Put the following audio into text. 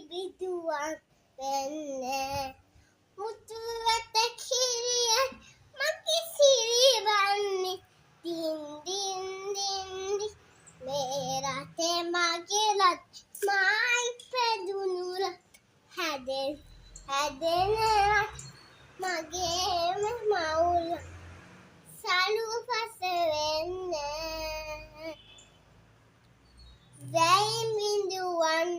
විදුවන් වෙන්නේ මුතුවට කිරිය මගේ සිරිවන්නේ දින් දින් දින් දින් මේ රටේ මගේ රට මා ඉපදුණු රට හැදෙන රට මගේම මවුල සලුපස වෙන්නේ වැයි මිඳුවන්